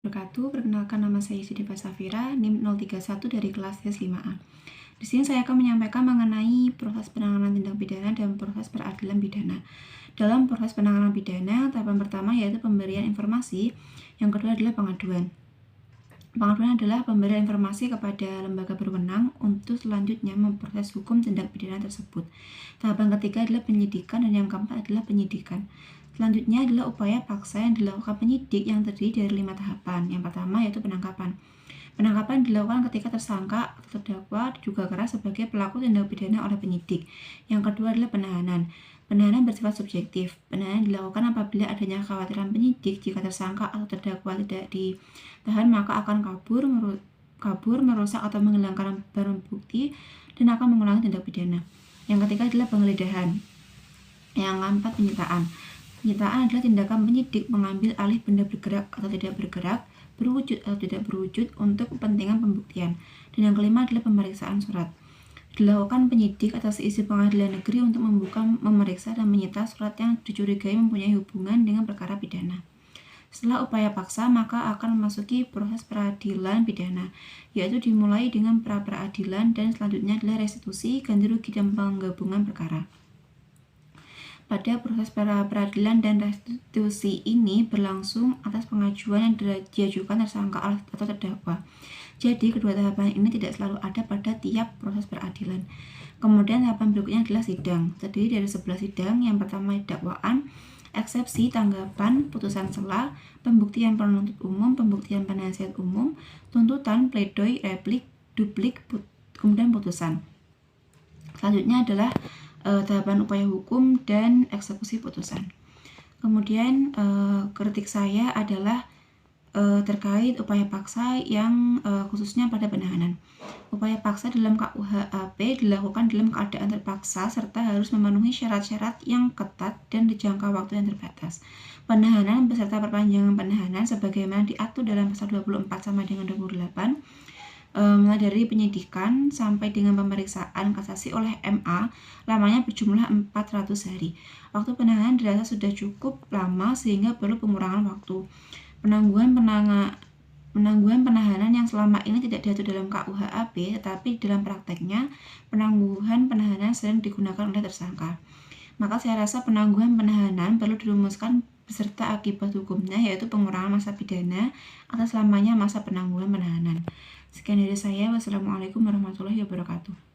Perkenalkan nama saya Sidipa Safira, NIM 031 dari kelas S5A. Di sini saya akan menyampaikan mengenai proses penanganan tindak pidana dan proses peradilan pidana. Dalam proses penanganan pidana, tahapan pertama yaitu pemberian informasi, yang kedua adalah pengaduan. Pengaduan adalah pemberian informasi kepada lembaga berwenang untuk selanjutnya memproses hukum tindak pidana tersebut. Tahapan ketiga adalah penyidikan dan yang keempat adalah penyidikan. Selanjutnya adalah upaya paksa yang dilakukan penyidik yang terdiri dari 5 tahapan. Yang pertama yaitu penangkapan. Penangkapan dilakukan ketika tersangka atau terdakwa diduga keras sebagai pelaku tindak pidana oleh penyidik. Yang kedua adalah penahanan. Penahanan bersifat subjektif. Penahanan dilakukan apabila adanya kekhawatiran penyidik jika tersangka atau terdakwa tidak ditahan maka akan kabur, merusak atau menghilangkan barang bukti dan akan mengulangi tindak pidana. Yang ketiga adalah penggeledahan. Yang keempat penyitaan. Penyitaan adalah tindakan penyidik mengambil alih benda bergerak atau tidak bergerak, berwujud atau tidak berwujud untuk kepentingan pembuktian. Dan yang kelima adalah pemeriksaan surat. Dilakukan penyidik atas isi pengadilan negeri untuk membuka, memeriksa, dan menyita surat yang dicurigai mempunyai hubungan dengan perkara pidana. Setelah upaya paksa, maka akan memasuki proses peradilan pidana, yaitu dimulai dengan pra-peradilan dan selanjutnya adalah restitusi, ganti rugi, dan penggabungan perkara. Pada proses peradilan dan restitusi ini berlangsung atas pengajuan yang diajukan tersangka atau terdakwa. Jadi, kedua tahapan ini tidak selalu ada pada tiap proses peradilan. Kemudian tahapan berikutnya adalah sidang. Terdiri dari 11 sidang. Yang pertama dakwaan, eksepsi, tanggapan, putusan sela, pembuktian penuntut umum, pembuktian penasihat umum, tuntutan, pledoi, replik, duplik, kemudian putusan. Selanjutnya adalah tahapan upaya hukum dan eksekusi putusan. Kemudian kritik saya adalah terkait upaya paksa yang khususnya pada penahanan. Upaya paksa dalam KUHP dilakukan dalam keadaan terpaksa serta harus memenuhi syarat-syarat yang ketat dan dijangka waktu yang terbatas. Penahanan beserta perpanjangan penahanan sebagaimana diatur dalam pasal 24 sama dengan 28 mulai dari penyidikan sampai dengan pemeriksaan kasasi oleh MA lamanya berjumlah 400 hari. Waktu penahanan dirasa sudah cukup lama sehingga perlu pengurangan waktu. Penangguhan penahanan yang selama ini tidak diatur dalam KUHP, tetapi dalam prakteknya penangguhan penahanan sering digunakan oleh tersangka. Maka saya rasa penangguhan penahanan perlu dirumuskan beserta akibat hukumnya, yaitu pengurangan masa pidana atau selamanya masa penangguhan penahanan. Sekian dari saya. Wassalamualaikum warahmatullahi wabarakatuh.